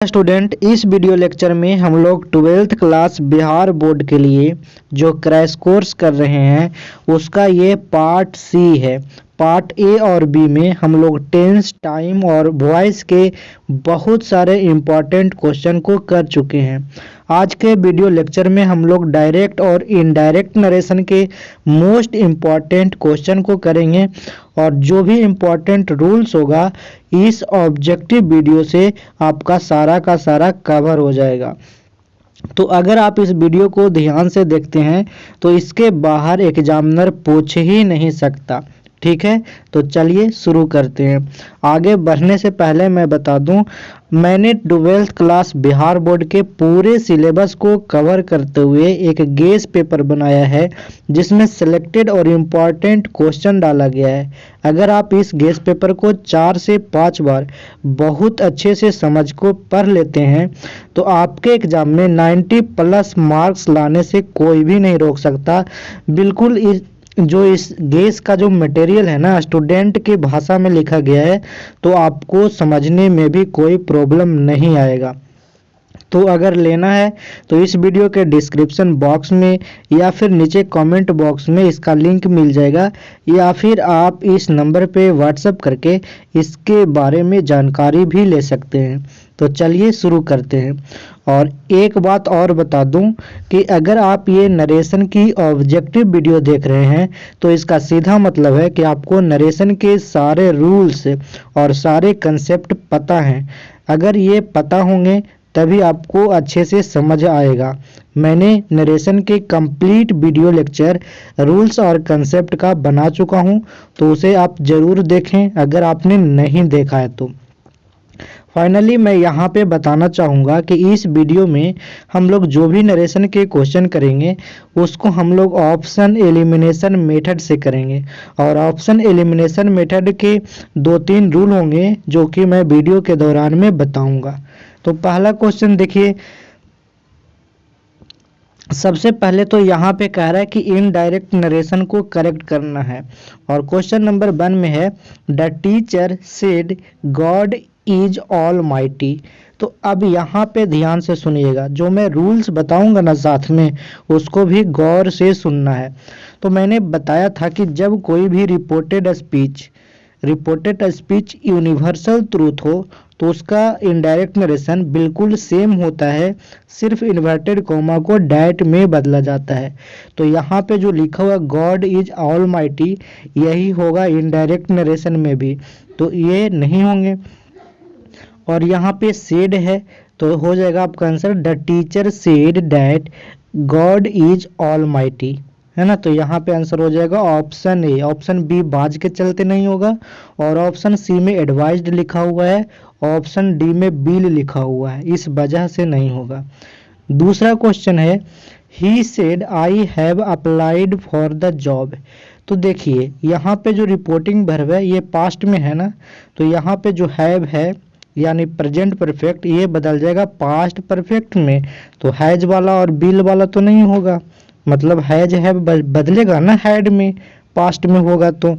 Student, इस video lecture में हम लोग 12th क्लास बिहार बोर्ड के लिए जो क्रैश कोर्स कर रहे हैं उसका ये पार्ट सी है। पार्ट ए और बी में हम लोग टेंस, टाइम और वॉइस के बहुत सारे इम्पॉर्टेंट क्वेश्चन को कर चुके हैं। आज के वीडियो लेक्चर में हम लोग डायरेक्ट और इनडायरेक्ट नरेशन के मोस्ट इम्पॉर्टेंट क्वेश्चन को करेंगे और जो भी इम्पॉर्टेंट रूल्स होगा इस ऑब्जेक्टिव वीडियो से आपका सारा का सारा कवर हो जाएगा। तो अगर आप इस वीडियो को ध्यान से देखते हैं तो इसके बाहर एग्जामिनर पूछ ही नहीं सकता। ठीक है, तो चलिए शुरू करते हैं। आगे बढ़ने से पहले मैं बता दूं, मैंने 12th क्लास बिहार बोर्ड के पूरे सिलेबस को कवर करते हुए एक गेस पेपर बनाया है जिसमें सिलेक्टेड और इम्पॉर्टेंट क्वेश्चन डाला गया है। अगर आप इस गेस पेपर को 4 से 5 बार बहुत अच्छे से समझ को पढ़ लेते हैं तो आपके एग्जाम में 90+ मार्क्स लाने से कोई भी नहीं रोक सकता। बिल्कुल इस गेस का जो मटेरियल है ना, स्टूडेंट की भाषा में लिखा गया है तो आपको समझने में भी कोई प्रॉब्लम नहीं आएगा। तो अगर लेना है तो इस वीडियो के डिस्क्रिप्शन बॉक्स में या फिर नीचे कमेंट बॉक्स में इसका लिंक मिल जाएगा, या फिर आप इस नंबर पे व्हाट्सएप करके इसके बारे में जानकारी भी ले सकते हैं। तो चलिए शुरू करते हैं। और एक बात और बता दूं कि अगर आप ये नरेशन की ऑब्जेक्टिव वीडियो देख रहे हैं तो इसका सीधा मतलब है कि आपको नरेशन के सारे रूल्स और सारे कंसेप्ट पता हैं। अगर ये पता होंगे तभी आपको अच्छे से समझ आएगा। मैंने नरेशन के कंप्लीट वीडियो लेक्चर रूल्स और कंसेप्ट का बना चुका हूं, तो उसे आप ज़रूर देखें अगर आपने नहीं देखा है तो। फाइनली मैं यहाँ पे बताना चाहूँगा कि इस वीडियो में हम लोग जो भी नरेशन के क्वेश्चन करेंगे उसको हम लोग ऑप्शन एलिमिनेशन मेथड से करेंगे। और ऑप्शन एलिमिनेशन मेथड के 2-3 रूल होंगे जो कि मैं वीडियो के दौरान में बताऊँगा। तो पहला क्वेश्चन देखिए, सबसे पहले तो यहाँ पे कह रहा है कि इनडायरेक्ट नरेशन को करेक्ट करना है और क्वेश्चन नंबर 1 में है the teacher said God is all mighty. तो अब यहाँ पे ध्यान से सुनिएगा, जो मैं रूल्स बताऊंगा ना साथ में उसको भी गौर से सुनना है। तो मैंने बताया था कि जब कोई भी रिपोर्टेड स्पीच यूनिवर्सल ट्रूथ हो तो उसका इनडायरेक्ट नरेशन बिल्कुल सेम होता है, सिर्फ इन्वर्टेड कॉमा को डैट में बदला जाता है। तो यहाँ पे जो लिखा हुआ गॉड इज ऑल माइटी यही होगा इनडायरेक्ट नरेशन में भी, तो ये नहीं होंगे। और यहाँ पे सेड है तो हो जाएगा आपका answer the teacher said that God is all mighty, है ना। तो यहाँ पे आंसर हो जाएगा ऑप्शन ए। ऑप्शन बी बाज के चलते नहीं होगा, और ऑप्शन सी में एडवाइज्ड लिखा हुआ है, ऑप्शन डी में बिल लिखा हुआ है, इस वजह से नहीं होगा। दूसरा क्वेश्चन है he said I have applied for the job. तो देखिए यहाँ पे जो रिपोर्टिंग वर्ब है ये पास्ट में है ना, तो यहाँ पे जो हैव है यानी प्रेजेंट परफेक्ट ये बदल जाएगा पास्ट परफेक्ट में। तो हैज वाला और बिल वाला तो नहीं होगा, मतलब हैज हैव बदलेगा ना हैड में, पास्ट में होगा। तो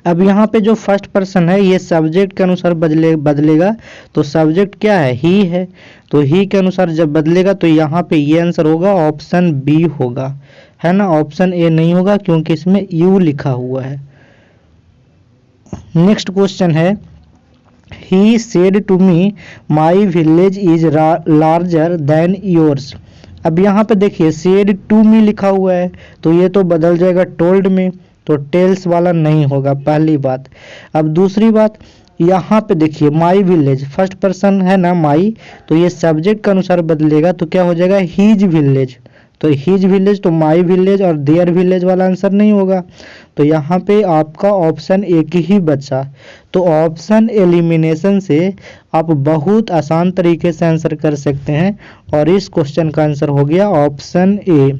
अब यहाँ पे जो फर्स्ट पर्सन है ये सब्जेक्ट के अनुसार बदलेगा। तो सब्जेक्ट क्या है, ही है, तो ही के अनुसार जब बदलेगा तो यहाँ पे ये आंसर होगा ऑप्शन बी होगा, है ना। ऑप्शन ए नहीं होगा क्योंकि इसमें यू लिखा हुआ है। नेक्स्ट क्वेश्चन है he said to me my village is larger than yours. अब यहाँ पे देखिए सेड टू मी लिखा हुआ है तो ये तो बदल जाएगा टोल्ड में, तो टेल्स वाला नहीं होगा, पहली बात। अब दूसरी बात, यहाँ पे देखिए माई विलेज फर्स्ट पर्सन है ना माई, तो ये सब्जेक्ट के अनुसार बदलेगा तो क्या हो जाएगा हीज विलेज। तो हीज विलेज तो माई विलेज और देयर विलेज वाला आंसर नहीं होगा। तो यहाँ पे आपका ऑप्शन एक ही बचा। तो ऑप्शन एलिमिनेशन से आप बहुत आसान तरीके से आंसर कर सकते हैं और इस क्वेश्चन का आंसर हो गया ऑप्शन ए।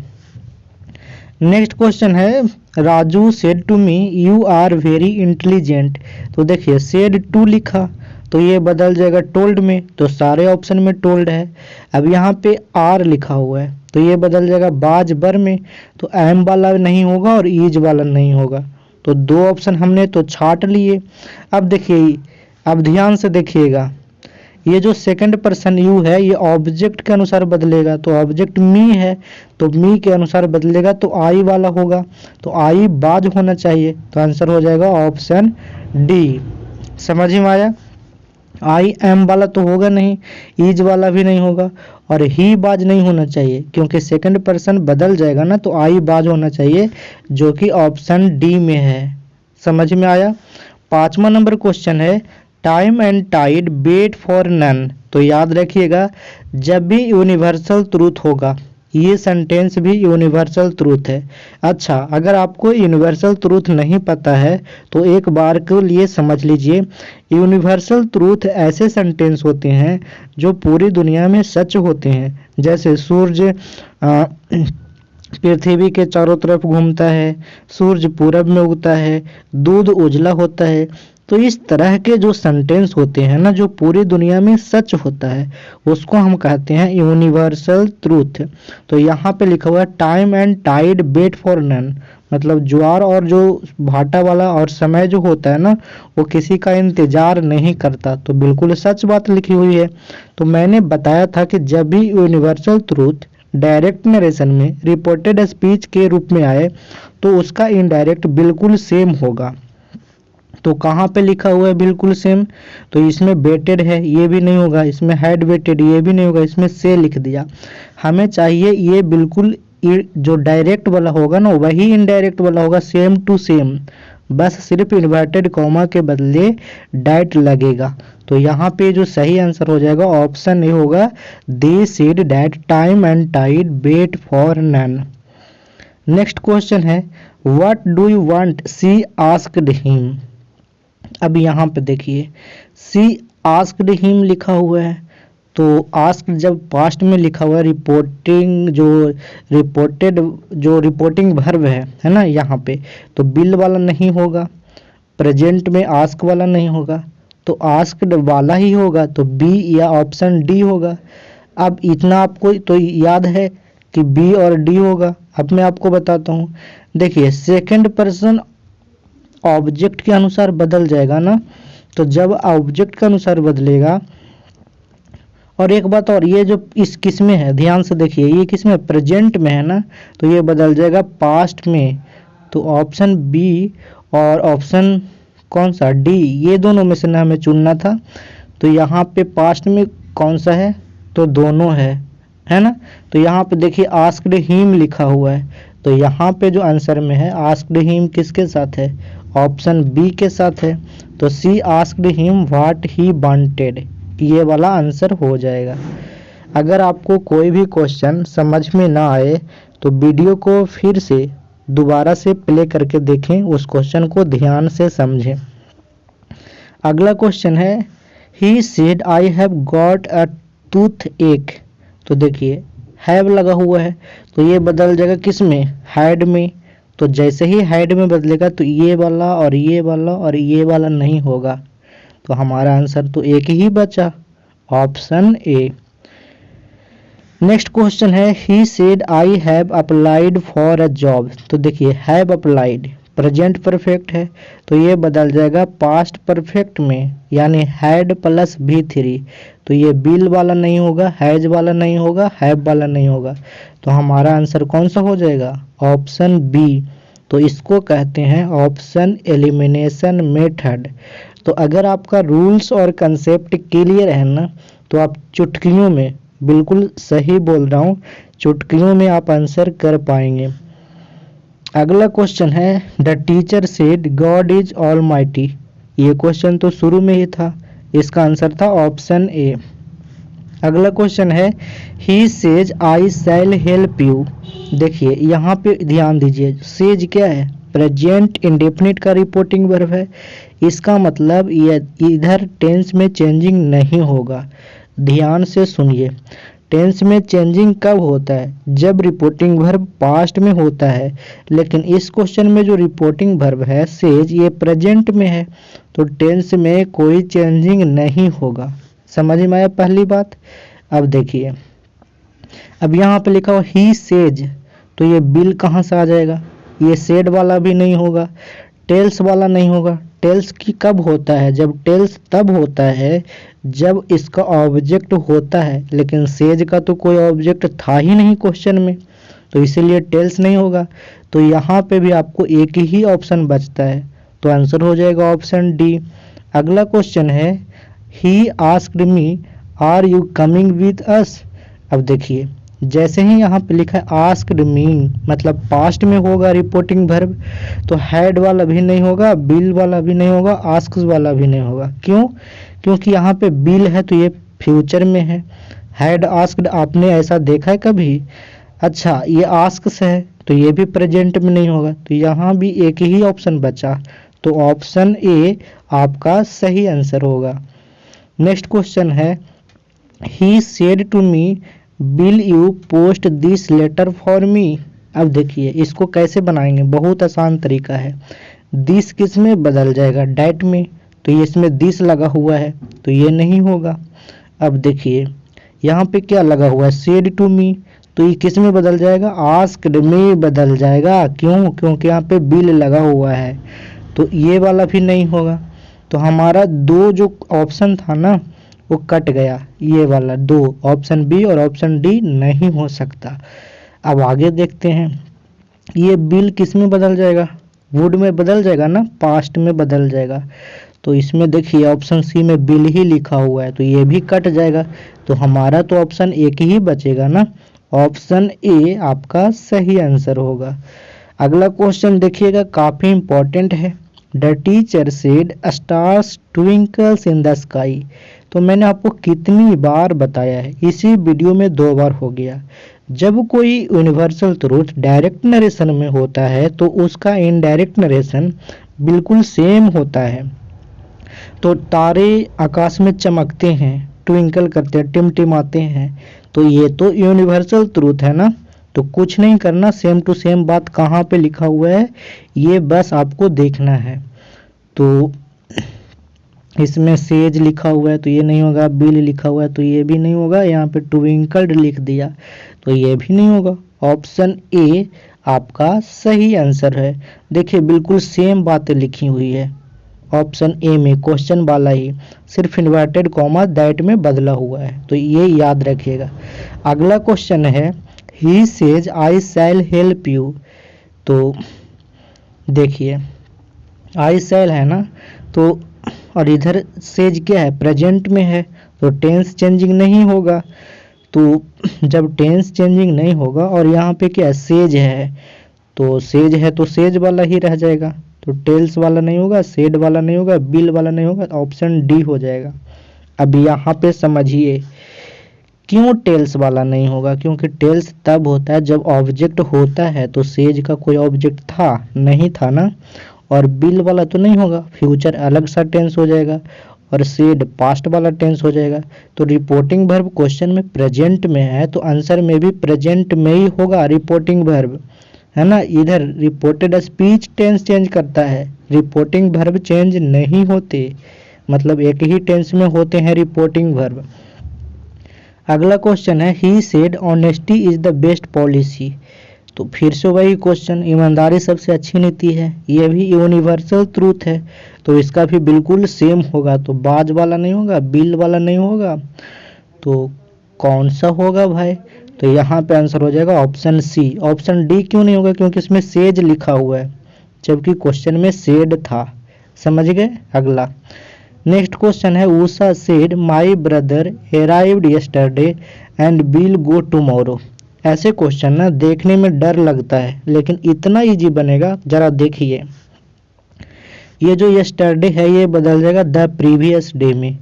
नेक्स्ट क्वेश्चन है Raju said to me you are very intelligent. तो देखिए सेड टू लिखा तो ये बदल जाएगा टोल्ड में, तो सारे ऑप्शन में टोल्ड है। अब यहाँ पे आर लिखा हुआ है तो ये बदल जाएगा बाज बर में, तो एम वाला नहीं होगा और ईज वाला नहीं होगा। तो 2 ऑप्शन हमने तो छाट लिए। अब देखिए, अब ध्यान से देखिएगा, ये जो सेकंड पर्सन यू है ये ऑब्जेक्ट के अनुसार बदलेगा, तो ऑब्जेक्ट मी है तो मी के अनुसार बदलेगा तो आई वाला होगा, तो आई बाज होना चाहिए, तो आंसर हो जाएगा ऑप्शन डी। समझ में आया? आई एम वाला तो होगा नहीं, इज वाला भी नहीं होगा, और ही बाज नहीं होना चाहिए क्योंकि सेकंड पर्सन बदल जाएगा ना, तो आई बाज होना चाहिए जो कि ऑप्शन डी में है। समझ में आया? 5वां नंबर क्वेश्चन है time and tide wait for none. तो याद रखिएगा जब भी यूनिवर्सल ट्रूथ होगा, ये सेंटेंस भी यूनिवर्सल ट्रूथ है। अच्छा, अगर आपको यूनिवर्सल ट्रूथ नहीं पता है तो एक बार के लिए समझ लीजिए, यूनिवर्सल ट्रूथ ऐसे सेंटेंस होते हैं जो पूरी दुनिया में सच होते हैं। जैसे सूर्य पृथ्वी के चारों तरफ घूमता है, सूरज पूरब में उगता है, दूध उजला होता है। तो इस तरह के जो सेंटेंस होते हैं ना, जो पूरी दुनिया में सच होता है, उसको हम कहते हैं यूनिवर्सल ट्रूथ। तो यहाँ पे लिखा हुआ है time and tide wait for none, मतलब ज्वार और जो भाटा वाला और समय जो होता है ना, वो किसी का इंतजार नहीं करता। तो बिल्कुल सच बात लिखी हुई है। तो मैंने बताया था कि जब भी यूनिवर्सल ट्रूथ डायरेक्ट नरेशन में रिपोर्टेड स्पीच के रूप में आए तो उसका इनडायरेक्ट बिल्कुल सेम होगा। तो कहाँ पे लिखा हुआ है बिल्कुल सेम? तो इसमें वेटेड है, ये भी नहीं होगा, इसमें हैड वेटेड, ये भी नहीं होगा, इसमें से लिख दिया। हमें चाहिए ये बिल्कुल जो डायरेक्ट वाला होगा ना वही इनडायरेक्ट वाला होगा, सेम टू सेम, बस सिर्फ इन्वर्टेड कॉमा के बदले डैट लगेगा। तो यहाँ पे जो सही आंसर हो जाएगा ऑप्शन ए होगा, they said that time and tide wait for none. Next question है what do you want she asked him. अब यहाँ पे देखिए सी आस्क्ड हिम लिखा हुआ है, तो आस्क जब पास्ट में लिखा हुआ है, रिपोर्टिंग जो रिपोर्टेड जो रिपोर्टिंग वर्ब है ना यहाँ पे, तो बिल वाला नहीं होगा, प्रेजेंट में आस्क वाला नहीं होगा, तो आस्क्ड वाला ही होगा, तो बी या ऑप्शन डी होगा। अब इतना आपको तो याद है कि बी और डी होगा। अब मैं आपको बताता हूँ, देखिए सेकंड पर्सन ऑब्जेक्ट के अनुसार बदल जाएगा ना, तो जब ऑब्जेक्ट के अनुसार बदलेगा, और एक बात और, ये जो इस किस में है ध्यान से देखिए, ये किस में प्रेजेंट में है ना, तो ये बदल जाएगा पास्ट में। तो ऑप्शन बी और ऑप्शन कौन सा डी, ये दोनों में से ना हमें चुनना था। तो यहाँ पे पास्ट में कौन सा है, तो दोनों है ना। तो यहाँ पे देखिए आस्क्ड हिम लिखा हुआ है, तो यहाँ पे जो आंसर में है आस्क्ड हिम किसके साथ है, ऑप्शन बी के साथ है। तो she asked him what he wanted, ये वाला आंसर हो जाएगा। अगर आपको कोई भी क्वेश्चन समझ में ना आए तो वीडियो को फिर से दोबारा से प्ले करके देखें, उस क्वेश्चन को ध्यान से समझें। अगला क्वेश्चन है he said I have got a tooth एक। तो देखिए हैव लगा हुआ है, तो ये बदल जाएगा किस में, हैड में। तो जैसे ही हैड में बदलेगा तो ये वाला और ये वाला और ये वाला नहीं होगा, तो हमारा आंसर तो एक ही बचा, ऑप्शन ए। नेक्स्ट क्वेश्चन है he said I have applied for a job. तो देखिए हैव अप्लाइड प्रेजेंट परफेक्ट है, तो ये बदल जाएगा पास्ट परफेक्ट में, यानी हैड प्लस V3। तो ये बिल वाला नहीं होगा, हैज वाला नहीं होगा, हैव वाला नहीं होगा, तो हमारा आंसर कौन सा हो जाएगा, ऑप्शन बी। तो इसको कहते हैं ऑप्शन एलिमिनेशन मेथड। तो अगर आपका रूल्स और कंसेप्ट क्लियर है ना, तो आप चुटकियों में, बिल्कुल सही बोल रहा हूँ, चुटकियों में आप आंसर कर पाएंगे। अगला क्वेश्चन है the teacher said God is almighty. ये क्वेश्चन तो शुरू में ही था, इसका आंसर था ऑप्शन ए। अगला क्वेश्चन है he says I shell help you. देखिए यहाँ पे ध्यान दीजिए, सेज क्या है, प्रेजेंट इंडेफिनिट का रिपोर्टिंग वर्ब है, इसका मतलब ये इधर टेंस में चेंजिंग नहीं होगा। ध्यान से सुनिए, टेंस में चेंजिंग कब होता है, जब रिपोर्टिंग वर्ब पास्ट में होता है, लेकिन इस क्वेश्चन में जो रिपोर्टिंग वर्ब है सेज, ये प्रेजेंट में है, तो टेंस में कोई चेंजिंग नहीं होगा। समझ में आया पहली बात। अब देखिए, अब यहाँ पे लिखा हुआ ही सेज, तो ये बिल कहाँ से आ जाएगा, ये सेड वाला भी नहीं होगा, टेल्स वाला नहीं होगा। टेल्स की कब होता है, जब टेल्स तब होता है जब इसका ऑब्जेक्ट होता है, लेकिन सेज का तो कोई ऑब्जेक्ट था ही नहीं क्वेश्चन में, तो इसीलिए टेल्स नहीं होगा। तो यहाँ पे भी आपको एक ही ऑप्शन बचता है, तो आंसर हो जाएगा ऑप्शन डी। अगला क्वेश्चन है he asked me are you coming with us. अब देखिए, जैसे ही यहाँ पे लिखा है आस्क्ड मी, मतलब पास्ट में होगा रिपोर्टिंग वर्ब, तो हैड वाला भी नहीं होगा, बिल वाला भी नहीं होगा, आस्क्स वाला भी नहीं होगा। क्यों? क्योंकि यहाँ पे बिल है तो ये फ्यूचर में है। हैड आस्क्ड आपने ऐसा देखा है कभी? अच्छा, ये आस्क्स है तो ये भी प्रेजेंट में नहीं होगा, तो यहाँ भी एक ही ऑप्शन बचा, तो ऑप्शन ए आपका सही आंसर होगा। नेक्स्ट क्वेश्चन है he said to me will you post this letter for me. अब देखिए इसको कैसे बनाएंगे, बहुत आसान तरीका है। दिस किस में बदल जाएगा? डैट में, तो ये इसमें दिस लगा हुआ है तो ये नहीं होगा। अब देखिए यहाँ पे क्या लगा हुआ है? सेड टू मी, तो ये किस में बदल जाएगा? आस्क्ड में बदल जाएगा। क्यों? क्योंकि यहाँ पे बिल लगा हुआ है, तो ये वाला भी नहीं होगा। तो हमारा दो जो ऑप्शन था ना वो कट गया, ये वाला दो, ऑप्शन बी और ऑप्शन डी नहीं हो सकता। अब आगे देखते हैं, ये बिल किस में बदल जाएगा? वुड में बदल जाएगा ना, पास्ट में बदल जाएगा। तो इसमें देखिए ऑप्शन सी में बिल ही लिखा हुआ है, तो ये भी कट जाएगा। तो हमारा तो ऑप्शन एक ही बचेगा ना, ऑप्शन ए आपका सही आंसर होगा। अगला क्वेश्चन देखिएगा, काफ़ी इंपॉर्टेंट है। The teacher said stars twinkles in the sky. तो मैंने आपको कितनी बार बताया है, इसी वीडियो में 2 बार हो गया। जब कोई यूनिवर्सल ट्रूथ डायरेक्ट नरेशन में होता है तो उसका इनडायरेक्ट नरेशन बिल्कुल सेम होता है। तो तारे आकाश में चमकते हैं, ट्विंकल करते हैं, टिमटिमाते हैं, तो ये तो यूनिवर्सल ट्रूथ है ना। तो कुछ नहीं करना, सेम टू सेम बात कहाँ पे लिखा हुआ है ये बस आपको देखना है। तो इसमें सेज लिखा हुआ है तो ये नहीं होगा, बिल लिखा हुआ है तो ये भी नहीं होगा, यहाँ पे ट्विंकल्ड लिख दिया तो ये भी नहीं होगा। ऑप्शन ए आपका सही आंसर है। देखिए बिल्कुल सेम बातें लिखी हुई है ऑप्शन ए में, क्वेश्चन वाला ही, सिर्फ इन्वर्टेड कॉमा दैट में बदला हुआ है, तो ये याद रखिएगा। अगला क्वेश्चन है he says I shell help you. तो देखिए आई शैल है ना, तो और इधर सेज क्या है? प्रेजेंट में है, तो टेंस चेंजिंग नहीं होगा। तो जब टेंस चेंजिंग नहीं होगा और यहाँ पे क्या सेज है, तो सेज है तो सेज वाला ही रह जाएगा, तो टेल्स वाला नहीं होगा, सेड वाला नहीं होगा, बिल वाला नहीं होगा, ऑप्शन डी हो जाएगा। अब यहाँ पे समझिए क्यों टेल्स वाला नहीं होगा, क्योंकि टेल्स तब होता है जब ऑब्जेक्ट होता है, तो सेज का कोई ऑब्जेक्ट था नहीं था ना। और बिल वाला तो नहीं होगा, फ्यूचर अलग सा टेंस हो जाएगा, और सेड पास्ट वाला टेंस हो जाएगा। तो रिपोर्टिंग वर्ब क्वेश्चन में प्रेजेंट में है तो आंसर में भी प्रेजेंट में ही होगा रिपोर्टिंग वर्ब, है ना। इधर रिपोर्टेड स्पीच टेंस चेंज करता है, रिपोर्टिंग वर्ब चेंज नहीं होते, मतलब एक ही टेंस में होते हैं रिपोर्टिंग वर्ब। अगला क्वेश्चन है he said honesty is the best policy. तो फिर से वही क्वेश्चन, ईमानदारी सबसे अच्छी नीति है, ये भी यूनिवर्सल ट्रूथ है, तो इसका भी बिल्कुल सेम होगा। तो बाज वाला नहीं होगा, बिल वाला नहीं होगा, तो कौन सा होगा भाई? तो यहाँ पे आंसर हो जाएगा ऑप्शन सी। ऑप्शन डी क्यों नहीं होगा? क्योंकि इसमें सेज लिखा हुआ है जबकि क्वेश्चन में सेड था। समझ गए? अगला नेक्स्ट क्वेश्चन है Usha said my brother arrived yesterday and will go tomorrow. ऐसे क्वेश्चन ना देखने में डर लगता है लेकिन इतना इजी बनेगा, जरा देखिए। ये जो यस्टरडे है ये बदल जाएगा द प्रीवियस डे में,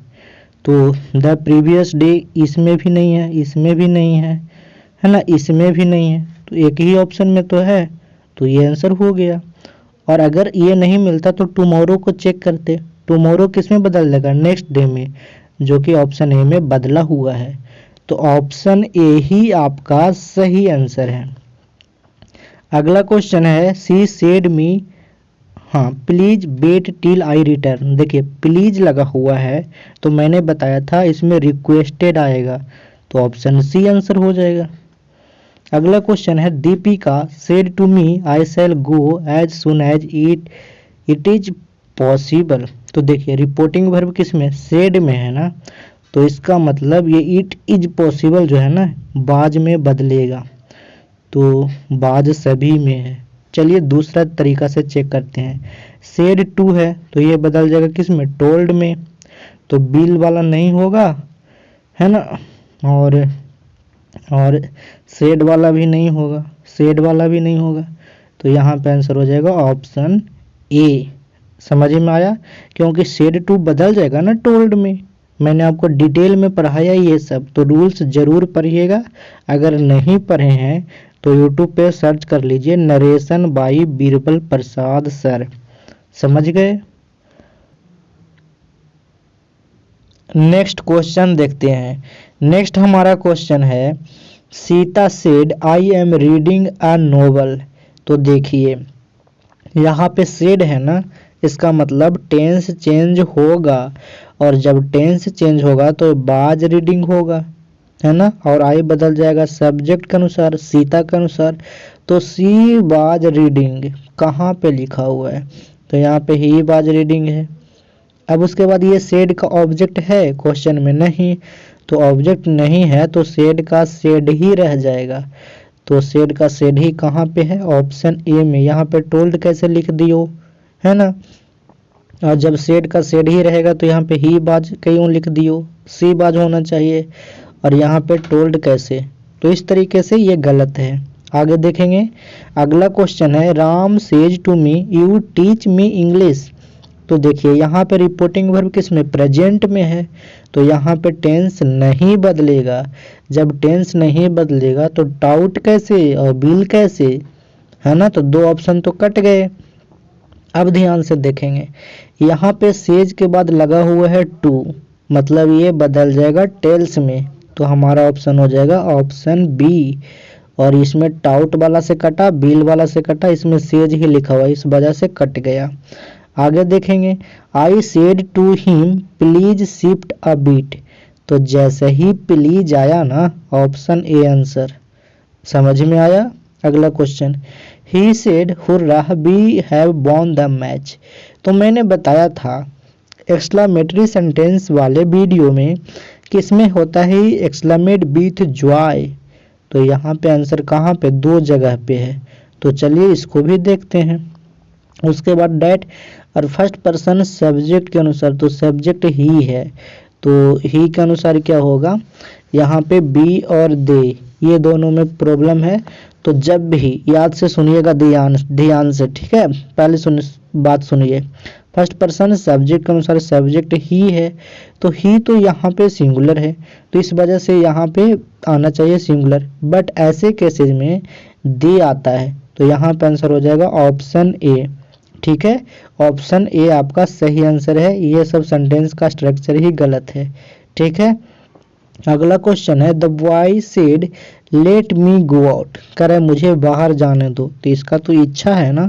तो द प्रीवियस डे इसमें भी नहीं है, इसमें भी नहीं है ना, इसमें भी नहीं है, तो एक ही ऑप्शन में तो है, तो ये आंसर हो गया। और अगर ये नहीं मिलता तो टुमारो को चेक करते, टुमारो किस में बदल जाएगा? नेक्स्ट डे में, जो कि ऑप्शन ए में बदला हुआ है, तो ऑप्शन ए ही आपका सही आंसर है। अगला क्वेश्चन है सी सेड मी, हाँ please wait till I return. देखिए प्लीज लगा हुआ है तो मैंने बताया था इसमें रिक्वेस्टेड आएगा, तो ऑप्शन सी आंसर हो जाएगा। अगला क्वेश्चन है Deepika said to me I shall go as soon as it is possible. तो देखिए रिपोर्टिंग वर्ब किस में? सेड में है ना, तो इसका मतलब ये इट इज पॉसिबल जो है ना बाज में बदलेगा, तो बाज सभी में है। चलिए दूसरा तरीका से चेक करते हैं। सेड टू है तो ये बदल जाएगा किस में, टोल्ड में, तो बिल वाला नहीं होगा है ना, और सेड वाला भी नहीं होगा, सेड वाला भी नहीं होगा, तो यहाँ पे आंसर हो जाएगा ऑप्शन ए। समझ में आया, क्योंकि सेड टू बदल जाएगा ना टोल्ड में। मैंने आपको डिटेल में पढ़ाया ये सब, तो रूल्स जरूर पढ़िएगा। अगर नहीं पढ़े हैं तो यूट्यूब पे सर्च कर लीजिए narration by Birbal Prasad sir. समझ गए। नेक्स्ट क्वेश्चन देखते हैं। नेक्स्ट हमारा क्वेश्चन है Sita said I am reading a novel. तो देखिए यहाँ पे सेड है ना, इसका मतलब टेंस चेंज होगा, और जब टेंस चेंज होगा तो बाज रीडिंग होगा है ना, और आई बदल जाएगा सब्जेक्ट के अनुसार, सीता के अनुसार। तो सी बाज रीडिंग कहाँ पे लिखा हुआ है, तो यहाँ पे ही बाज रीडिंग है। अब उसके बाद ये सेड का ऑब्जेक्ट है क्वेश्चन में, नहीं, तो ऑब्जेक्ट नहीं है तो सेड का सेड ही रह जाएगा। तो सेड का सेड ही कहाँ पे है, ऑप्शन ए में। यहाँ पे टोल्ड कैसे लिख दियो है ना, और जब सेड का सेड ही रहेगा तो यहाँ पे ही बाज क्यों लिख दियो, सी बाज होना चाहिए, और यहाँ पे टोल्ड कैसे, तो इस तरीके से ये गलत है। आगे देखेंगे। अगला क्वेश्चन है Ram says to me you teach me English. तो देखिए यहाँ पे रिपोर्टिंग वर्ब किस में, प्रेजेंट में है, तो यहाँ पे टेंस नहीं बदलेगा। जब टेंस नहीं बदलेगा तो टाउट कैसे और बिल कैसे, है ना, तो दो ऑप्शन तो कट गए। अब ध्यान से देखेंगे, यहाँ पे सेज के बाद लगा हुआ है टू, मतलब ये बदल जाएगा टेल्स में, तो हमारा ऑप्शन हो जाएगा ऑप्शन बी। और इसमें टाउट वाला से कटा, बिल वाला से कटा, इसमें सेज ही लिखा हुआ, इस वजह से कट गया। आगे देखेंगे। I said to him please shift a bit. तो जैसे ही प्लीज आया ना, ऑप्शन ए आंसर। समझ में आया। अगला question, he said hurrah we have won the match. तो मैंने बताया था एक्सक्लेमेटरी सेंटेंस वाले वीडियो में किसमें होता है एक्सक्लेमेट विथ जॉय, तो यहाँ पे आंसर कहाँ पे, दो जगह पे है। तो चलिए इसको भी देखते हैं। उसके बाद डैट और फर्स्ट पर्सन सब्जेक्ट के अनुसार, तो सब्जेक्ट ही है, तो ही के अनुसार क्या होगा, यहाँ पे बी और दे ये दोनों में प्रॉब्लम है। तो जब भी याद से सुनिएगा, ध्यान से, ठीक है, पहले बात सुनिए। फर्स्ट पर्सन सब्जेक्ट के अनुसार सब्जेक्ट ही है, तो ही तो यहाँ पे सिंगुलर है, तो इस वजह से यहाँ पे आना चाहिए सिंगुलर, बट ऐसे केसेस में दे आता है, तो यहाँ पे आंसर हो जाएगा ऑप्शन ए। ठीक है, ऑप्शन ए आपका सही आंसर है। ये सब सेंटेंस का स्ट्रक्चर ही गलत है। ठीक है। अगला क्वेश्चन है the boy said let me go out, कह रहा है मुझे बाहर जाने दो, तो इसका तो इच्छा है ना,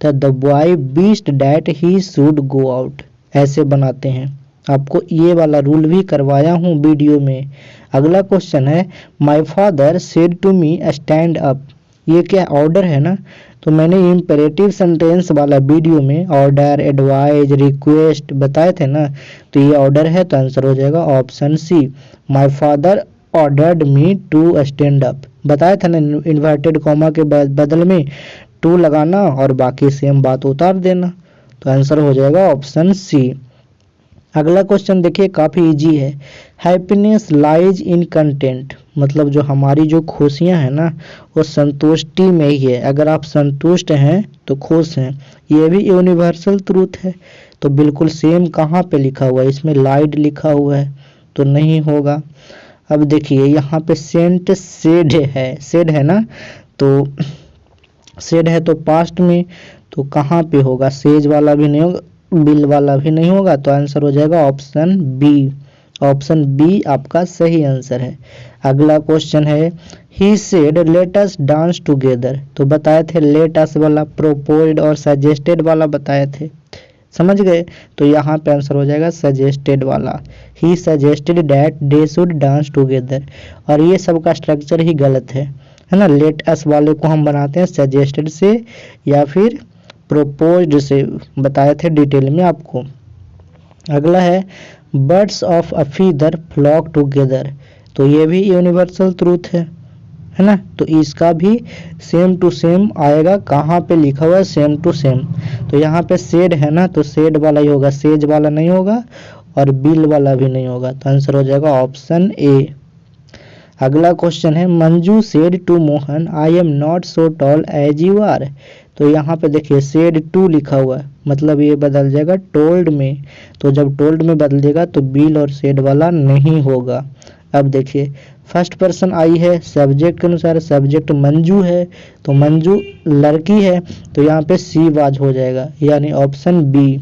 तो the boy wished that he should go out, ऐसे बनाते हैं। आपको ये वाला रूल भी करवाया हूँ वीडियो में। अगला क्वेश्चन है my father said to me stand up, ये क्या ऑर्डर है ना, तो मैंने इम्पेरेटिव सेंटेंस वाला वीडियो में ऑर्डर, एडवाइज, रिक्वेस्ट बताए थे ना, तो ये ऑर्डर है, तो आंसर हो जाएगा option C. My father ordered me to stand up, बताया था ना, इन्वर्टेड कॉमा के बदल में टू लगाना और बाकी सेम बात उतार देना, तो आंसर हो जाएगा ऑप्शन सी। अगला क्वेश्चन देखिए काफ़ी इजी है। हैप्पीनेस लाइज इन कंटेंट, मतलब जो हमारी जो खुशियां हैं ना वो संतुष्टि में ही है। अगर आप संतुष्ट हैं तो खुश हैं, ये भी यूनिवर्सल ट्रूथ है। तो बिल्कुल सेम कहाँ पे लिखा हुआ है, इसमें लाइड लिखा हुआ है, तो नहीं होगा। अब देखिए यहाँ पे सेंट सेड है ना, तो सेड है तो पास्ट में, तो कहाँ पे होगा, सेज वाला भी नहीं होगा, बिल वाला भी नहीं होगा, तो आंसर हो जाएगा ऑप्शन बी। ऑप्शन बी आपका सही आंसर है। अगला क्वेश्चन है he said let us dance together, तो बताए थे लेट अस वाला, प्रोपोज्ड और सजेस्टेड वाला बताए थे, समझ गए, तो यहाँ पे आंसर हो जाएगा सजेस्टेड वाला। He suggested that they should dance together, और ये सब का स्ट्रक्चर ही गलत है ना। लेट अस वाले को हम बनाते हैं सजेस्टेड से या फिर प्रोपोज्ड से, बताए थे डिटेल में आपको। अगला है birds of a feather flock together, तो ये भी यूनिवर्सल ट्रूथ है ना। तो इसका भी सेम टू सेम आएगा, कहाँ पे लिखा हुआ है सेम टू सेम, तो यहाँ पे सेड है ना, तो सेड वाला ही होगा, सेज वाला नहीं होगा और बिल वाला भी नहीं होगा, तो आंसर हो जाएगा ऑप्शन ए। अगला क्वेश्चन है Manju said to Mohan I am not so tall as you are, तो यहाँ पे देखिए सेड टू लिखा हुआ है, मतलब ये बदल जाएगा टोल्ड में, तो जब टोल्ड में बदलेगा तो बिल और सेड वाला नहीं होगा। अब देखिए फर्स्ट पर्सन आई है, सब्जेक्ट के अनुसार सब्जेक्ट मंजू है, तो मंजू लड़की है, तो यहाँ पे सी वाज हो जाएगा, यानी ऑप्शन बी।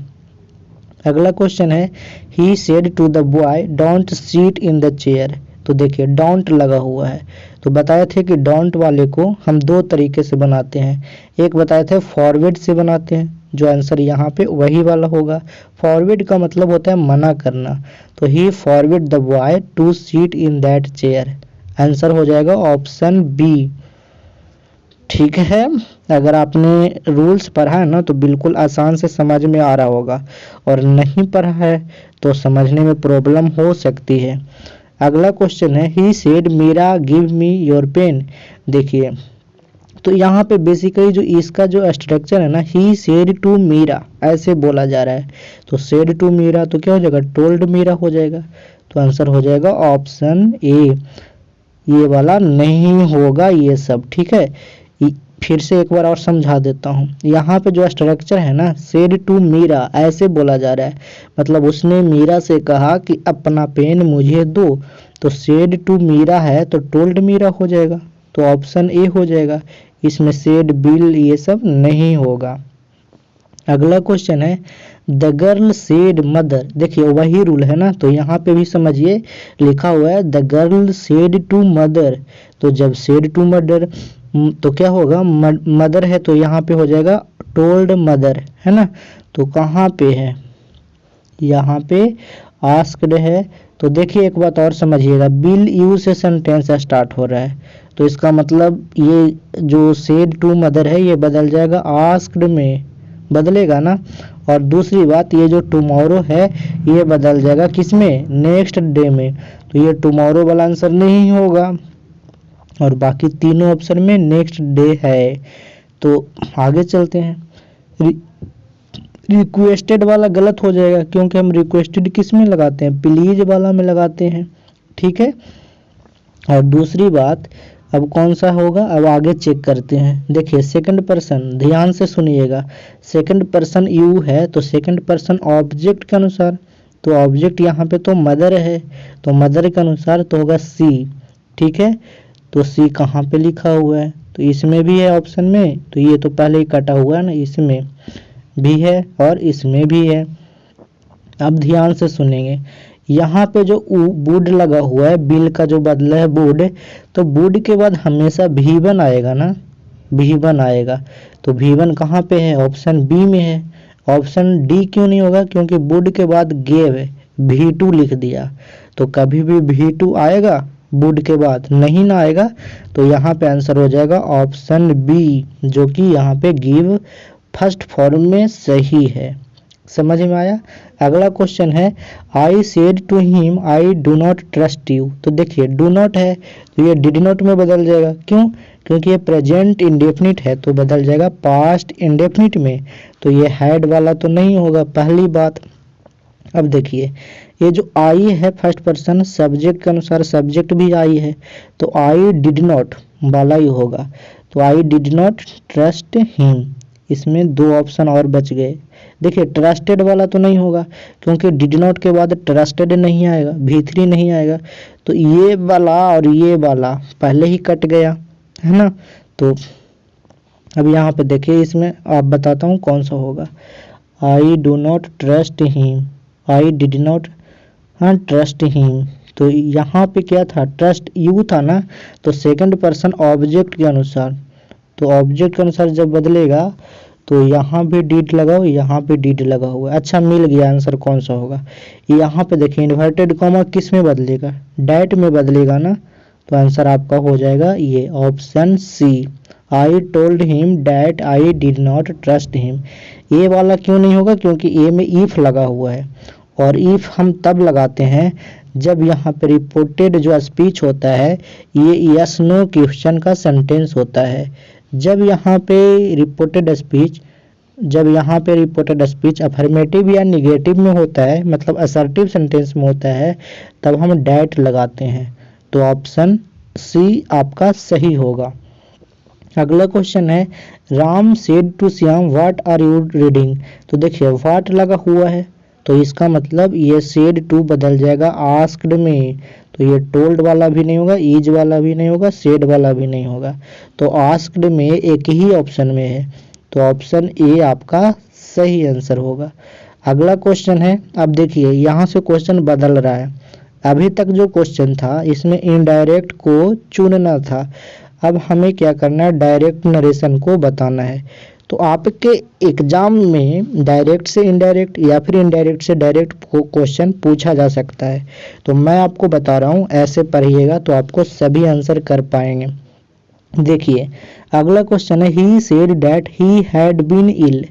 अगला क्वेश्चन है he said to the boy don't sit in the chair, तो देखिए डोंट लगा हुआ है, तो बताए थे कि डोंट वाले को हम दो तरीके से बनाते हैं, एक बताए थे फॉरवर्ड से बनाते हैं, जो आंसर यहाँ पे वही वाला होगा। फॉरवर्ड का मतलब होता है मना करना, तो he forward the boy to sit in that chair, answer हो जाएगा ऑप्शन बी। ठीक है, अगर आपने रूल्स पढ़ा है ना तो बिल्कुल आसान से समझ में आ रहा होगा, और नहीं पढ़ा है तो समझने में प्रॉब्लम हो सकती है। अगला क्वेश्चन है he said Meera give me your pen, देखिए तो यहाँ पे बेसिकली जो इसका जो स्ट्रक्चर है ना, ही सेड टू मीरा ऐसे बोला जा रहा है, तो सेड टू मीरा तो क्या हो जाएगा टोल्ड मीरा हो जाएगा, तो आंसर हो जाएगा ऑप्शन ए, ये वाला नहीं होगा ये सब। ठीक है, फिर से एक बार और समझा देता हूँ, यहाँ पे जो स्ट्रक्चर है ना सेड टू मीरा ऐसे बोला जा रहा है, मतलब उसने मीरा से कहा कि अपना पेन मुझे दो, तो सेड टू मीरा है तो टोल्ड मीरा हो जाएगा, तो ऑप्शन ए हो जाएगा, इसमें सेड बिल ये सब नहीं होगा। अगला क्वेश्चन है द गर्ल सेड मदर, देखिए वही रूल है ना, तो यहाँ पे भी समझिए लिखा हुआ है the girl said to mother, तो जब सेड टू मदर तो क्या होगा मदर है, तो यहाँ पे हो जाएगा टोल्ड मदर, है ना। तो कहाँ पे है, यहाँ पे आस्क्ड है, तो देखिए एक बात और समझिएगा, बिल यू से सेंटेंस स्टार्ट हो रहा है, तो इसका मतलब ये जो सेड टू मदर है ये बदल जाएगा आस्क्ड में, बदलेगा ना। और दूसरी बात ये जो टुमारो है ये बदल जाएगा किसमें नेक्स्ट डे में, तो ये टुमारो वाला आंसर नहीं होगा, और बाकी तीनों ऑप्शन में नेक्स्ट डे है। तो आगे चलते हैं, रिक्वेस्टेड वाला गलत हो जाएगा, क्योंकि हम रिक्वेस्टेड किस में लगाते हैं प्लीज वाला में लगाते हैं। ठीक है, और दूसरी बात अब कौन सा होगा, अब आगे चेक करते हैं। देखिए सेकंड पर्सन, ध्यान से सुनिएगा, सेकंड पर्सन यू है, तो सेकंड पर्सन ऑब्जेक्ट के अनुसार, तो ऑब्जेक्ट यहाँ पे तो मदर है, तो मदर के अनुसार तो होगा सी। ठीक है, तो सी कहाँ पे लिखा हुआ है, तो इसमें भी है ऑप्शन में, तो ये तो पहले ही कटा हुआ है ना, इसमें भी है और इसमें भी है। अब ध्यान से सुनेंगे, यहाँ पे जो वुड लगा हुआ है, बिल का जो बदला है वुड, तो वुड के बाद हमेशा V1 आएगा ना, V1 आएगा, तो V1 कहाँ पे है ऑप्शन बी में है। ऑप्शन डी क्यों नहीं होगा, क्योंकि वुड के बाद गेव है, V2 लिख दिया, तो कभी भी V2 आएगा वुड के बाद नहीं ना आएगा, तो यहाँ पे आंसर हो जाएगा ऑप्शन बी, जो कि यहाँ पे गिव फर्स्ट फॉर्म में सही है। समझ में आया। अगला क्वेश्चन है I said to him I do not trust you, तो देखिए डू नॉट है तो ये डिड नॉट में बदल जाएगा, क्यों, क्योंकि ये प्रेजेंट इंडेफिनिट है, तो बदल जाएगा पास्ट इंडेफिनिट में, तो ये हैड वाला तो नहीं होगा पहली बात। अब देखिए ये जो आई है फर्स्ट पर्सन सब्जेक्ट के अनुसार सब्जेक्ट भी आई है, तो आई डिड नॉट वाला ही होगा, तो आई डिड नॉट ट्रस्ट हिम, इसमें दो ऑप्शन और बच गए। देखिए ट्रस्टेड वाला तो नहीं होगा, क्योंकि डिड नॉट के बाद ट्रस्टेड नहीं आएगा, V3 नहीं आएगा, तो ये वाला और ये वाला पहले ही कट गया है ना। तो अब यहाँ पे देखिए इसमें आप बताता हूँ कौन सा होगा, आई do not trust him, I did not trust him, तो यहाँ पे क्या था ट्रस्ट यू था ना, तो सेकंड पर्सन ऑब्जेक्ट के अनुसार, तो ऑब्जेक्ट के अनुसार जब बदलेगा तो यहाँ भी डिड लगाओ, यहाँ पे डिड लगा हुआ है। अच्छा मिल गया आंसर कौन सा होगा, यहाँ पे देखिए इन्वर्टेड कॉमा किस में बदलेगा डैट में बदलेगा ना, तो आंसर आपका हो जाएगा ये option C, I told him that I did not trust him. A वाला क्यों नहीं होगा, क्योंकि ए में इफ लगा हुआ है, और इफ हम तब लगाते हैं जब यहाँ पे रिपोर्टेड जो स्पीच होता है ये यस नो क्वेश्चन का सेंटेंस होता है। जब यहाँ पे रिपोर्टेड स्पीच अफर्मेटिव या निगेटिव में होता है, मतलब असर्टिव सेंटेंस में होता है, तब हम डैट लगाते हैं। तो ऑप्शन सी आपका सही होगा। अगला क्वेश्चन है Ram said to Shyam what are you reading. तो देखिए व्हाट लगा हुआ है तो इसका मतलब ये सेड टू बदल जाएगा आस्क्ड में। तो ये टोल्ड वाला भी नहीं होगा, इज वाला भी नहीं होगा, सेड वाला भी नहीं होगा। तो आस्क्ड में एक ही ऑप्शन में है, तो ऑप्शन ए आपका सही आंसर होगा। अगला क्वेश्चन है, अब देखिए यहाँ से क्वेश्चन बदल रहा है। अभी तक जो क्वेश्चन था इसमें इनडायरेक्ट को चुनना था, अब हमें क्या करना है, डायरेक्ट नरेशन को बताना है। तो आपके एग्जाम में डायरेक्ट से इनडायरेक्ट या फिर इनडायरेक्ट से डायरेक्ट क्वेश्चन पूछा जा सकता है। तो मैं आपको बता रहा हूँ, ऐसे पढ़िएगा तो आपको सभी आंसर कर पाएंगे। देखिए अगला क्वेश्चन है he said that he had been ill,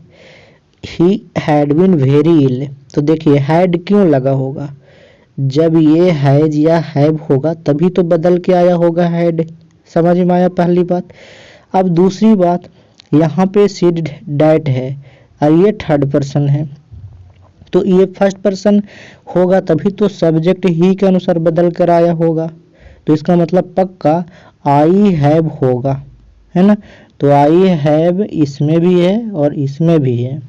he had been very ill. तो देखिए हैड क्यों लगा होगा, जब ये हैज या हैव होगा तभी तो बदल के आया होगा हैड। समझ में आया पहली बात। अब दूसरी बात, यहाँ पे सेड डैट है और ये थर्ड पर्सन है, तो ये फर्स्ट पर्सन होगा तभी तो सब्जेक्ट ही के अनुसार बदल कर आया होगा। तो इसका मतलब पक्का आई हैव होगा, है ना। तो आई हैव इसमें भी है और इसमें भी है,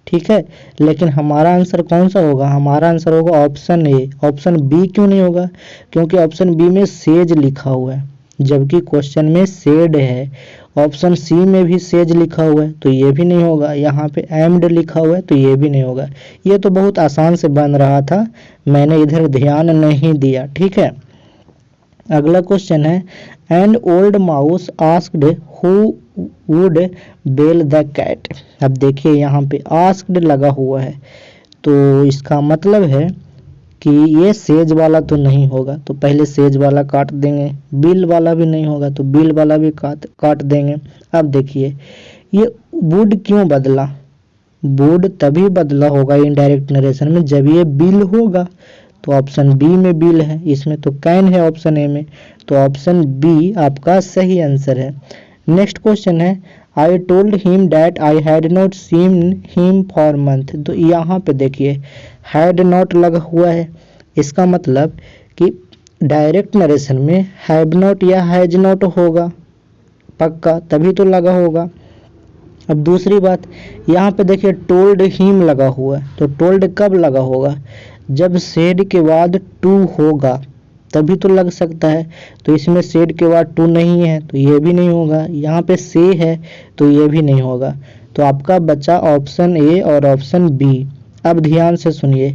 ठीक है। लेकिन हमारा आंसर कौन सा होगा, हमारा आंसर होगा ऑप्शन ए। ऑप्शन बी क्यों नहीं होगा, क्योंकि ऑप्शन बी में सेज लिखा हुआ है जबकि क्वेश्चन में सेड है। ऑप्शन सी में भी सेज लिखा हुआ है तो ये भी नहीं होगा, यहाँ पे एम्ड लिखा हुआ है तो ये भी नहीं होगा। ये तो बहुत आसान से बन रहा था, मैंने इधर ध्यान नहीं दिया, ठीक है। अगला क्वेश्चन है and old mouse asked who would bell the cat. अब देखिए यहाँ पे आस्क्ड लगा हुआ है तो इसका मतलब है कि ये सेज वाला तो नहीं होगा, तो पहले सेज वाला काट देंगे। बिल वाला भी नहीं होगा तो बिल वाला भी काट देंगे। अब देखिए ये वुड क्यों बदला, वुड तभी बदला होगा इनडायरेक्ट नरेशन में जब ये बिल होगा। तो ऑप्शन बी में बिल है, इसमें तो कैन है ऑप्शन ए में, तो ऑप्शन बी आपका सही आंसर है। नेक्स्ट क्वेश्चन है आई told him that I had not seen him for month. तो यहाँ पे देखिए हैड नॉट लगा हुआ है, इसका मतलब कि डायरेक्ट नरेशन में हैव नॉट या हैज नॉट होगा पक्का, तभी तो लगा होगा। अब दूसरी बात, यहाँ पे देखिए टोल्ड हिम लगा हुआ है, तो टोल्ड कब लगा होगा, जब सेड के बाद टू होगा तभी तो लग सकता है। तो इसमें सेड के बाद टू नहीं है तो ये भी नहीं होगा, यहाँ पे से है तो ये भी नहीं होगा। तो आपका बचा ऑप्शन ए और ऑप्शन बी। अब ध्यान से सुनिए,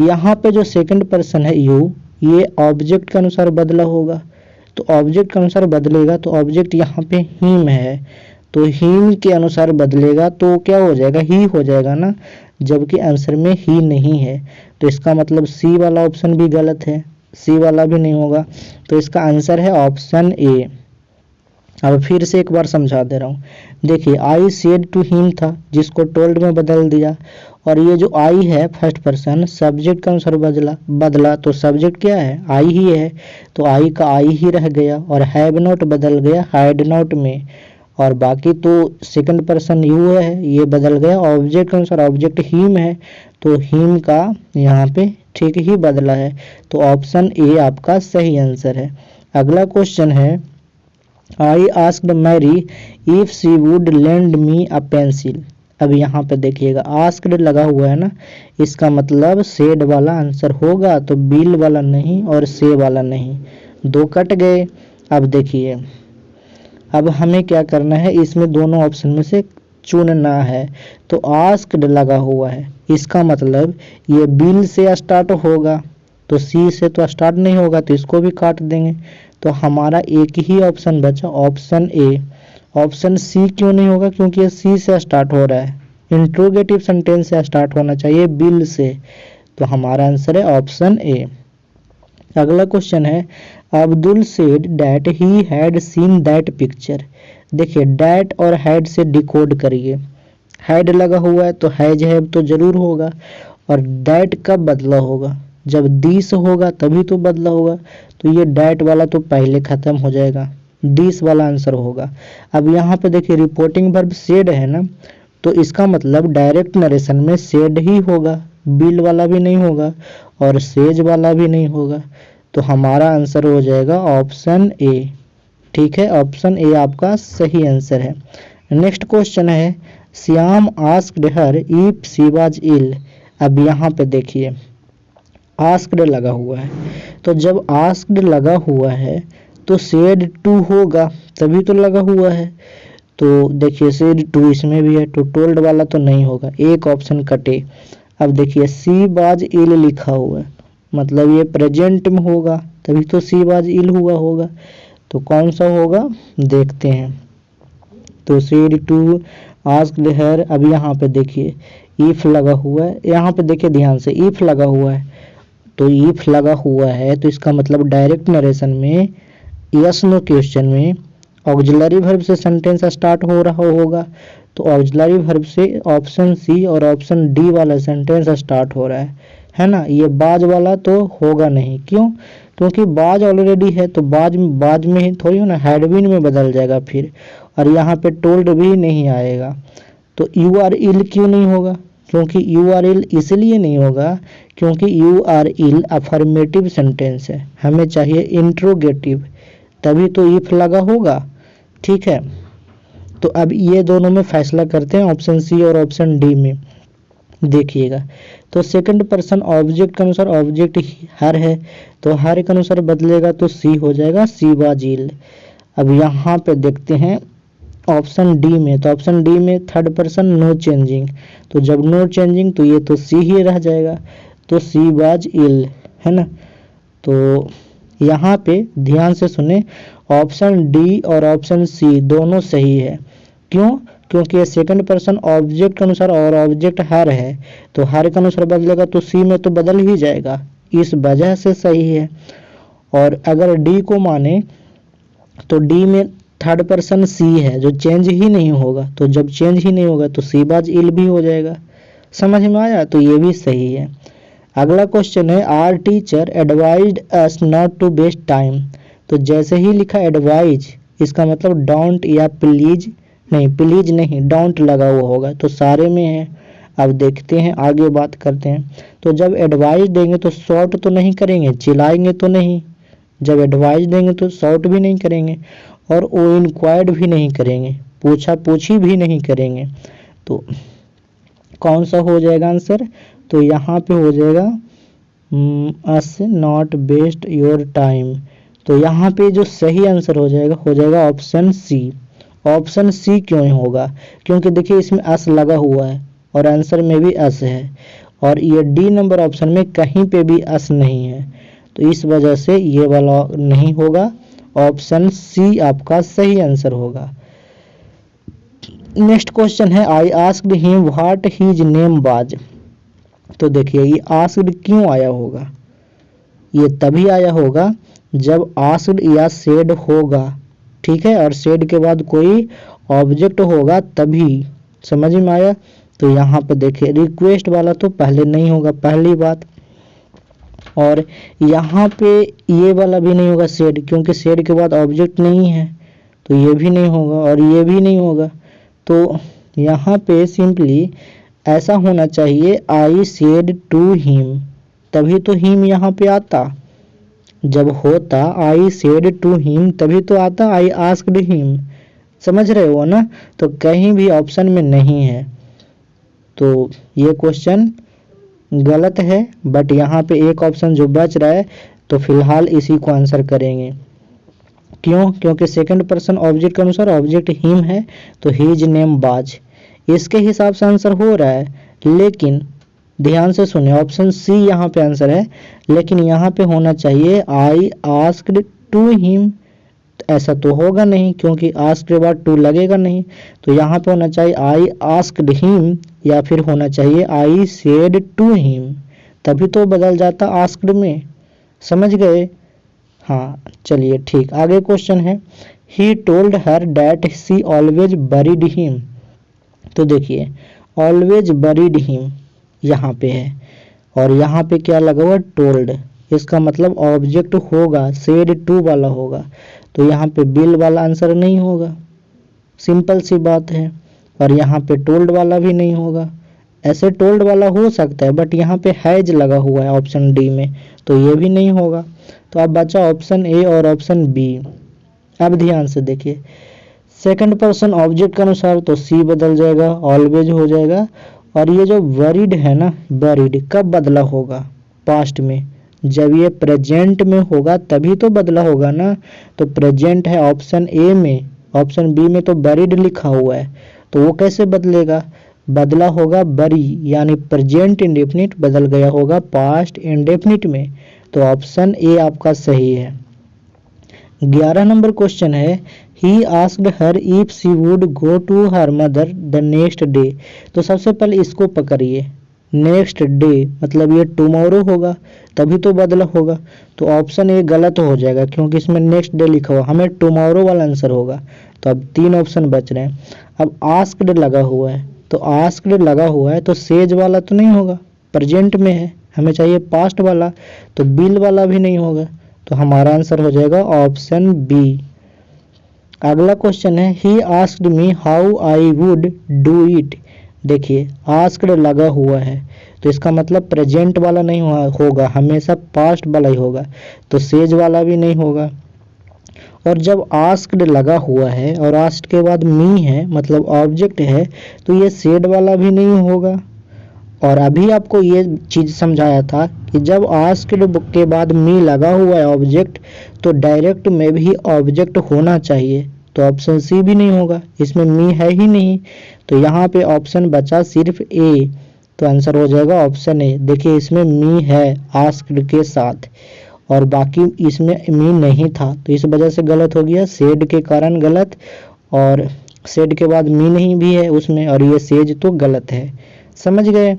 यहाँ पे जो सेकंड पर्सन है यू, ये ऑब्जेक्ट के अनुसार बदला होगा। तो ऑब्जेक्ट के अनुसार बदलेगा तो ऑब्जेक्ट यहाँ पे हिम है, तो हिम के अनुसार बदलेगा तो क्या हो जाएगा, ही हो जाएगा ना, जबकि आंसर में ही नहीं है। तो इसका मतलब सी वाला ऑप्शन भी गलत है, सी वाला भी नहीं होगा। तो इसका आंसर है ऑप्शन ए। अब फिर से एक बार समझा दे रहा हूँ, देखिए आई सेड टू हिम था जिसको टोल्ड में बदल दिया, और ये जो आई है फर्स्ट पर्सन सब्जेक्ट के अनुसार बदला तो सब्जेक्ट क्या है, आई ही है, तो आई का आई ही रह गया, और हैव नॉट बदल गया हैड नॉट में, और बाकी तो सेकंड पर्सन यू है ये बदल गया ऑब्जेक्ट के अनुसार, ऑब्जेक्ट हिम है तो हिम का यहाँ पे ठीक ही बदला है। तो ऑप्शन ए आपका सही आंसर है। अगला क्वेश्चन है I asked Mary if she would lend me a pencil. अब यहाँ पे देखिएगा आस्क्ड लगा हुआ है ना, इसका मतलब सेड वाला आंसर होगा, तो बिल वाला नहीं और से वाला नहीं, दो कट गए। अब देखिए अब हमें क्या करना है, इसमें दोनों ऑप्शन में से चुनना है। तो आस्क्ड लगा हुआ है, इसका मतलब ये बिल से स्टार्ट होगा, तो सी से तो स्टार्ट नहीं होगा तो इसको भी काट देंगे। तो हमारा एक ही ऑप्शन बचा ऑप्शन ए। ऑप्शन सी क्यों नहीं होगा, क्योंकि ये सी से स्टार्ट हो रहा है, इंट्रोगेटिव सेंटेंस से स्टार्ट होना चाहिए बिल से, तो हमारा आंसर है ऑप्शन ए। अगला क्वेश्चन है Abdul said that he had seen that picture. देखिए डैट और हैड से डिकोड करिए, हैड लगा हुआ है तो हैज हैव तो जरूर होगा, और दैट कब बदला होगा, जब दिस होगा तभी तो बदला होगा। तो ये डैट वाला तो पहले खत्म हो जाएगा, दिस वाला आंसर होगा। अब यहाँ पे देखिए रिपोर्टिंग वर्ब सेड है ना, तो इसका मतलब डायरेक्ट नरेशन में सेड ही होगा, बिल वाला भी नहीं होगा और सेज वाला भी नहीं होगा। तो हमारा आंसर हो जाएगा ऑप्शन ए। ठीक है, ऑप्शन ए आपका सही आंसर है। नेक्स्ट क्वेश्चन है Shyam asked her if she was ill. अब यहाँ पे देखिए आस्क्ड लगा हुआ है, तो जब आस्क्ड लगा हुआ है तो सेड टू होगा, तभी तो लगा हुआ है। तो देखिए सेड टू इसमें भी है, तो टोल्ड वाला तो नहीं होगा, एक ऑप्शन कटे। अब देखिए सी वाज इल लिखा हुआ है, मतलब ये प्रेजेंट में होगा, तभी तो सी वाज इल हुआ होगा। तो कौन सा होगा देखते हैं। तो सेड टू आस्क्ड हर, अब यहाँ पे देखिए इफ लगा हुआ है, यहाँ पे देखिए ध्यान से इफ लगा हुआ है, तो इफ लगा हुआ है तो इसका मतलब डायरेक्ट नरेशन में यस नो क्वेश्चन में ऑक्सिलरी वर्ब से सेंटेंस स्टार्ट हो रहा होगा। तो ऑक्सिलरी वर्ब से ऑप्शन सी और ऑप्शन डी वाला सेंटेंस स्टार्ट हो रहा है ना। ये बाज वाला तो होगा नहीं, क्यों, क्योंकि बाज ऑलरेडी है, तो बाज में ही थोड़ी ना हैड बीन में बदल जाएगा फिर, और यहाँ पे टोल्ड भी नहीं आएगा। तो यू आर इल क्यों नहीं होगा, क्योंकि यू आर इल इसलिए नहीं होगा क्योंकि you are ill affirmative sentence है, हमें चाहिए इंट्रोगेटिव, तभी तो इफ लगा होगा। ठीक है, तो अब ये दोनों में फैसला करते हैं ऑप्शन सी और ऑप्शन डी में। देखिएगा तो सेकंड पर्सन ऑब्जेक्ट के अनुसार ऑब्जेक्ट हर है, तो हर के अनुसार बदलेगा तो सी हो जाएगा सी वाज इल। अब यहाँ पे देखते हैं ऑप्शन डी में, तो ऑप्शन डी में थर्ड पर्सन नो चेंजिंग, तो जब नो चेंजिंग तो ये तो सी ही रह जाएगा, तो सी वाज इल है ना। तो यहाँ पे ध्यान से सुने, ऑप्शन डी और ऑप्शन सी दोनों सही है। क्यों, क्योंकि ये सेकंड पर्सन ऑब्जेक्ट के अनुसार और ऑब्जेक्ट हर है, तो हर के अनुसार बदलेगा तो सी में तो बदल ही जाएगा, इस वजह से सही है। और अगर डी को माने तो डी में थर्ड पर्सन सी है जो चेंज ही नहीं होगा, तो जब चेंज ही नहीं होगा तो सी बाज इल भी हो जाएगा। समझ में आया, तो ये भी सही है। अगला क्वेश्चन है our teacher advised us not to waste time. तो जैसे ही लिखा एडवाइज, इसका मतलब डोंट या प्लीज नहीं, प्लीज नहीं डोंट लगा हुआ होगा, तो सारे में है। अब देखते हैं आगे बात करते हैं। तो जब एडवाइस देंगे तो शॉर्ट तो नहीं करेंगे, चिल्लाएंगे तो नहीं, जब एडवाइस देंगे तो शॉर्ट भी नहीं करेंगे और वो इंक्वायर्ड भी नहीं करेंगे, पूछा पूछी भी नहीं करेंगे। तो कौन सा हो जाएगा आंसर, तो यहाँ पे हो जाएगा us not waste your time. तो यहाँ पे जो सही आंसर हो जाएगा ऑप्शन सी। ऑप्शन सी क्यों होगा, क्योंकि देखिए इसमें अस लगा हुआ है और आंसर में भी अस है, और ये डी नंबर ऑप्शन में कहीं पे भी अस नहीं है, तो इस वजह से ये वाला नहीं होगा, ऑप्शन सी आपका सही आंसर होगा। नेक्स्ट क्वेश्चन है I asked him what his name was. तो देखिए ये आस्क्ड क्यों आया होगा, ये तभी आया होगा जब आस्क्ड या सेड होगा, ठीक है, और सेड के बाद कोई ऑब्जेक्ट होगा तभी। समझ में आया। तो यहाँ पे देखिए रिक्वेस्ट वाला तो पहले नहीं होगा, पहली बात, और यहाँ पे ये वाला भी नहीं होगा सेड, क्योंकि सेड के बाद ऑब्जेक्ट नहीं है, तो ये भी नहीं होगा और ये भी नहीं होगा। तो यहाँ पे सिंपली ऐसा होना चाहिए आई सेड टू हिम, तभी तो हिम यहाँ पे आता। जब होता आई सेड टू हिम तभी तो आता आई आस्क्ड हिम। समझ रहे हो ना, तो कहीं भी ऑप्शन में नहीं है, तो ये क्वेश्चन गलत है। बट यहाँ पे एक ऑप्शन जो बच रहा है तो फिलहाल इसी को आंसर करेंगे। क्यों, क्योंकि सेकंड पर्सन ऑब्जेक्ट के अनुसार ऑब्जेक्ट हिम है, तो हिज नेम वाज, इसके हिसाब से आंसर हो रहा है। लेकिन ध्यान से सुने, ऑप्शन सी यहाँ पे आंसर है, लेकिन यहाँ पे होना चाहिए आई आस्क्ड टू हिम, ऐसा तो होगा नहीं क्योंकि आस्क के बाद टू लगेगा नहीं, तो यहाँ पे होना चाहिए आई आस्क्ड हिम या फिर होना चाहिए आई सेड टू हिम, तभी तो बदल जाता आस्क्ड में। समझ गए, हाँ चलिए ठीक। आगे क्वेश्चन है he told her that C always buried him. तो देखिए ऑलवेज बरीड हिम यहाँ पे है, और यहाँ पे क्या लगा हुआ टोल्ड, इसका मतलब ऑब्जेक्ट होगा सेड टू वाला होगा, तो यहाँ पे बिल वाला आंसर नहीं होगा, सिंपल सी बात है। और यहाँ पे टोल्ड वाला भी नहीं होगा, ऐसे टोल्ड वाला हो सकता है बट यहाँ पे हैज लगा हुआ है ऑप्शन डी में, तो ये भी नहीं होगा। तो अब बचा ऑप्शन ए और ऑप्शन बी। अब ध्यान से देखिए, सेकंड पर्सन ऑब्जेक्ट के अनुसार तो सी बदल जाएगा, ऑलवेज हो जाएगा। और ये जो वरीड है ना, बरीड कब बदला होगा, पास्ट में, जब ये प्रेजेंट में होगा तभी तो बदला होगा ना। तो प्रेजेंट है ऑप्शन ए में, ऑप्शन बी में तो बरीड लिखा हुआ है, तो वो कैसे बदलेगा, बदला होगा बरी, यानी प्रेजेंट इंडेफिनिट बदल गया होगा पास्ट इंडेफिनिट में। तो ऑप्शन ए आपका सही है। 11 नंबर क्वेश्चन है, he asked her if she would go to her mother the next day. तो सबसे पहले इसको पकड़िए, नेक्स्ट डे मतलब ये टुमारो होगा तभी तो बदला होगा, तो ऑप्शन ए गलत हो जाएगा क्योंकि इसमें नेक्स्ट डे लिखा हुआ, हमें टुमारो वाला आंसर होगा। तो अब 3 ऑप्शन बच रहे हैं। अब आस्क्ड लगा हुआ है, तो आस्क्ड लगा हुआ है तो सेज वाला तो नहीं होगा, प्रेजेंट में है, हमें चाहिए पास्ट वाला, तो बिल वाला भी नहीं होगा, तो हमारा आंसर हो जाएगा ऑप्शन बी। अगला क्वेश्चन है, he asked me how I would do it. देखिए आस्क्ड लगा हुआ है तो इसका मतलब प्रेजेंट वाला नहीं होगा, हमेशा पास्ट वाला ही होगा, तो सेज वाला भी नहीं होगा। और जब आस्क्ड लगा हुआ है और आस्क्ड के बाद मी है मतलब ऑब्जेक्ट है, तो ये सेड वाला भी नहीं होगा। और अभी आपको ये चीज़ समझाया था कि जब आस्क्ड के बाद मी लगा हुआ है ऑब्जेक्ट, तो डायरेक्ट में भी ऑब्जेक्ट होना चाहिए, तो ऑप्शन सी भी नहीं होगा, इसमें मी है ही नहीं। तो यहाँ पे ऑप्शन बचा सिर्फ ए, तो आंसर हो जाएगा ऑप्शन ए। देखिए इसमें मी है आस्क्ड के साथ और बाकी इसमें मी नहीं था, तो इस वजह से गलत हो गया, सेड के कारण गलत, और सेड के बाद मी नहीं भी है उसमें, और ये सेज तो गलत है, समझ गए।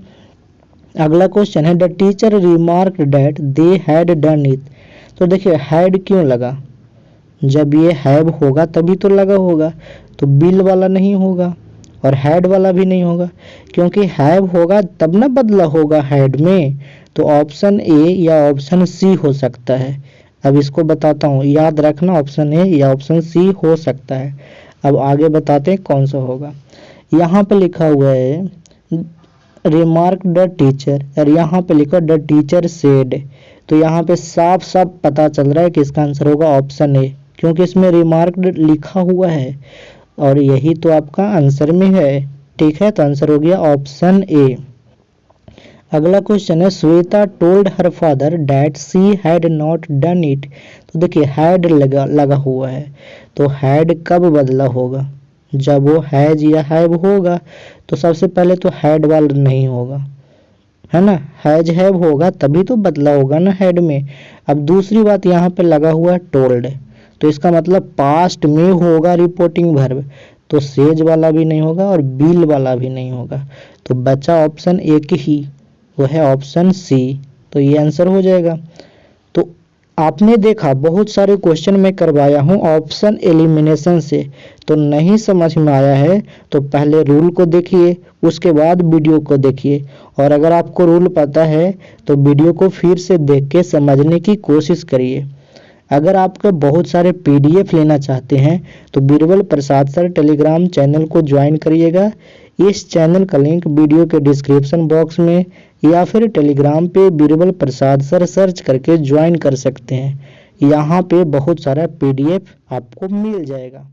अगला क्वेश्चन है, the teacher remark that they had done it. तो देखिए हैड क्यों लगा, जब ये हैव होगा तभी तो लगा होगा, तो बिल वाला नहीं होगा और हैड वाला भी नहीं होगा, क्योंकि हैव होगा तब ना बदला होगा हैड में, तो ऑप्शन ए या ऑप्शन सी हो सकता है। अब इसको बताता हूँ, याद रखना ऑप्शन ए या ऑप्शन सी हो सकता है। अब आगे बताते हैं कौन सा होगा। यहाँ पे लिखा हुआ है रिमार्क द टीचर, और यहाँ पे लिखा द टीचर सेड, तो यहाँ पे साफ साफ पता चल रहा है कि इसका आंसर होगा ऑप्शन ए, क्योंकि इसमें रिमार्क लिखा हुआ है और यही तो आपका आंसर में है। ठीक है, तो आंसर हो गया ऑप्शन ए। अगला क्वेश्चन है, Shweta told her father that she had not done it. तो देखिए हैड लगा हुआ है, तो हैड कब बदला होगा, जब वो हैज या हैव होगा, तो सबसे पहले तो हैड वाला नहीं होगा, है ना, हैज हैव होगा तभी तो बदला होगा ना हैड में। अब दूसरी बात यहाँ पे लगा हुआ है टोल्ड, तो इसका मतलब पास्ट में होगा रिपोर्टिंग वर्ब, तो सेज वाला भी नहीं होगा और बिल वाला भी नहीं होगा, तो बचा ऑप्शन एक ही, वो है ऑप्शन सी, तो ये आंसर हो जाएगा। तो आपने देखा बहुत सारे क्वेश्चन मैं करवाया हूँ ऑप्शन एलिमिनेशन से, तो नहीं समझ में आया है तो पहले रूल को देखिए, उसके बाद वीडियो को देखिए, और अगर आपको रूल पता है तो वीडियो को फिर से देख के समझने की कोशिश करिए। अगर आपके बहुत सारे पीडीएफ लेना चाहते हैं तो बीरबल प्रसाद सर टेलीग्राम चैनल को ज्वाइन करिएगा। इस चैनल का लिंक वीडियो के डिस्क्रिप्शन बॉक्स में या फिर टेलीग्राम पे बीरबल प्रसाद सर सर्च करके ज्वाइन कर सकते हैं। यहाँ पे बहुत सारा पीडीएफ आपको मिल जाएगा।